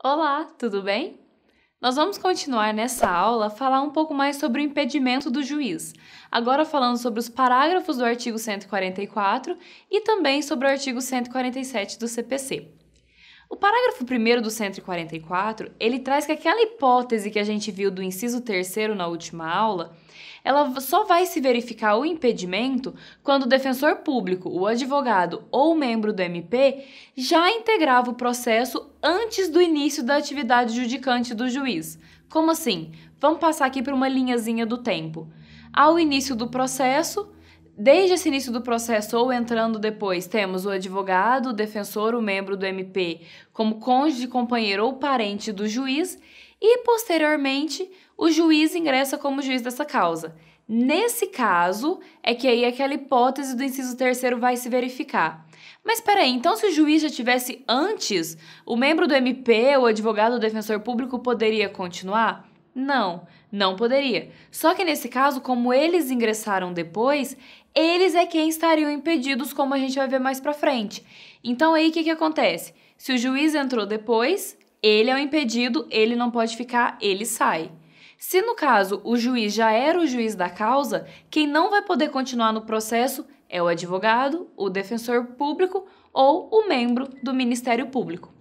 Olá, tudo bem? Nós vamos continuar nessa aula a falar um pouco mais sobre o impedimento do juiz, agora falando sobre os parágrafos do artigo 144 e também sobre o artigo 147 do CPC. O parágrafo 1º do 144, ele traz que aquela hipótese que a gente viu do inciso 3º na última aula, ela só vai se verificar o impedimento quando o defensor público, o advogado ou o membro do MP já integrava o processo antes do início da atividade judicante do juiz. Como assim? Vamos passar aqui por uma linhazinha do tempo. Ao início do processo, desde esse início do processo ou entrando depois, temos o advogado, o defensor, o membro do MP como cônjuge, companheiro ou parente do juiz e, posteriormente, o juiz ingressa como juiz dessa causa. Nesse caso, é que aí aquela hipótese do inciso 3º vai se verificar. Mas espera aí, então se o juiz já tivesse antes, o membro do MP, o advogado ou defensor público poderia continuar? Não, não poderia. Só que nesse caso, como eles ingressaram depois, eles é quem estariam impedidos, como a gente vai ver mais pra frente. Então aí o que acontece? Se o juiz entrou depois, ele é o impedido, ele não pode ficar, ele sai. Se no caso o juiz já era o juiz da causa, quem não vai poder continuar no processo é o advogado, o defensor público ou o membro do Ministério Público.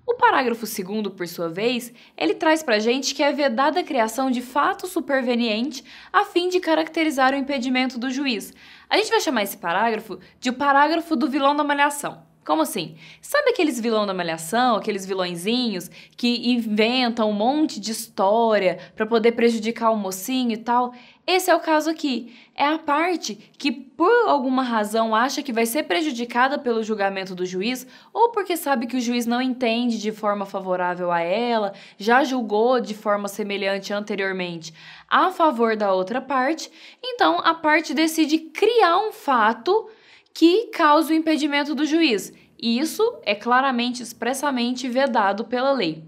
O parágrafo 2º, por sua vez, ele traz pra gente que é vedada a criação de fato superveniente a fim de caracterizar o impedimento do juiz. A gente vai chamar esse parágrafo de o parágrafo do vilão da malhação. Como assim? Sabe aqueles vilão da malhação, aqueles vilõezinhos que inventam um monte de história para poder prejudicar o mocinho e tal? Esse é o caso aqui. É a parte que, por alguma razão, acha que vai ser prejudicada pelo julgamento do juiz, ou porque sabe que o juiz não entende de forma favorável a ela, já julgou de forma semelhante anteriormente a favor da outra parte, então a parte decide criar um fato que cause o impedimento do juiz. E isso é claramente, expressamente vedado pela lei.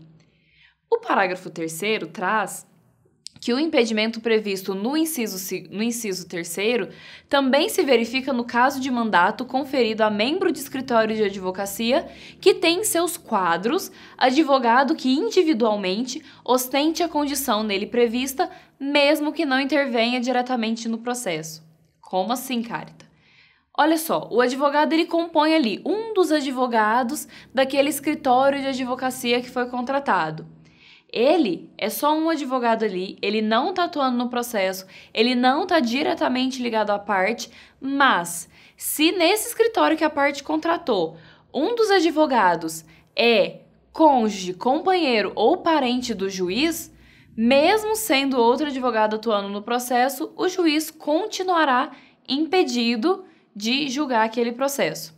O parágrafo 3º traz que o impedimento previsto no inciso 3º também se verifica no caso de mandato conferido a membro de escritório de advocacia que tem em seus quadros advogado que individualmente ostente a condição nele prevista, mesmo que não intervenha diretamente no processo. Como assim, Carita? Olha só, o advogado ele compõe ali um dos advogados daquele escritório de advocacia que foi contratado. Ele é só um advogado ali, ele não está atuando no processo, ele não está diretamente ligado à parte, mas se nesse escritório que a parte contratou, um dos advogados é cônjuge, companheiro ou parente do juiz, mesmo sendo outro advogado atuando no processo, o juiz continuará impedido de julgar aquele processo.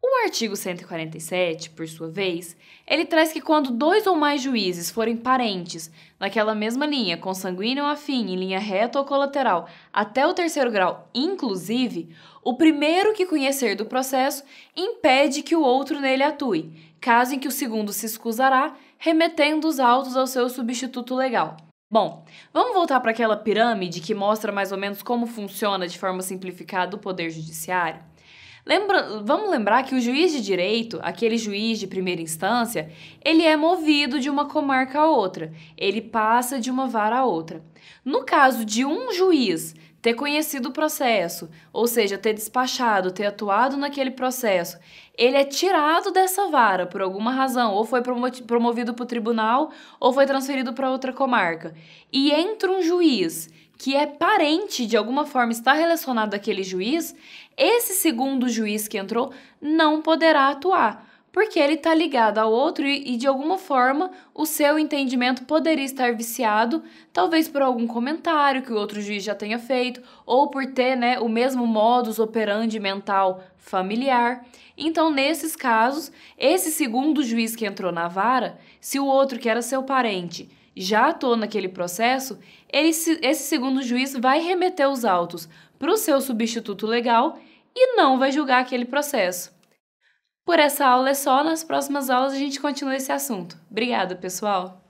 O artigo 147, por sua vez, ele traz que quando 2 ou mais juízes forem parentes naquela mesma linha, consanguíneo ou afim, em linha reta ou colateral, até o 3º grau, inclusive, o primeiro que conhecer do processo impede que o outro nele atue, caso em que o segundo se escusará, remetendo os autos ao seu substituto legal. Bom, vamos voltar para aquela pirâmide que mostra mais ou menos como funciona de forma simplificada o Poder Judiciário? Vamos lembrar que o juiz de direito, aquele juiz de primeira instância, ele é movido de uma comarca a outra, ele passa de uma vara a outra. No caso de um juiz ter conhecido o processo, ou seja, ter despachado, ter atuado naquele processo, ele é tirado dessa vara por alguma razão, ou foi promovido para o tribunal, ou foi transferido para outra comarca. E entra um juiz que é parente, de alguma forma está relacionado àquele juiz, esse segundo juiz que entrou não poderá atuar, porque ele está ligado ao outro e, de alguma forma, o seu entendimento poderia estar viciado, talvez por algum comentário que o outro juiz já tenha feito, ou por ter, o mesmo modus operandi mental familiar. Então, nesses casos, esse segundo juiz que entrou na vara, se o outro, que era seu parente, já atuou naquele processo, esse segundo juiz vai remeter os autos para o seu substituto legal e não vai julgar aquele processo. Por essa aula é só, nas próximas aulas a gente continua esse assunto. Obrigada, pessoal!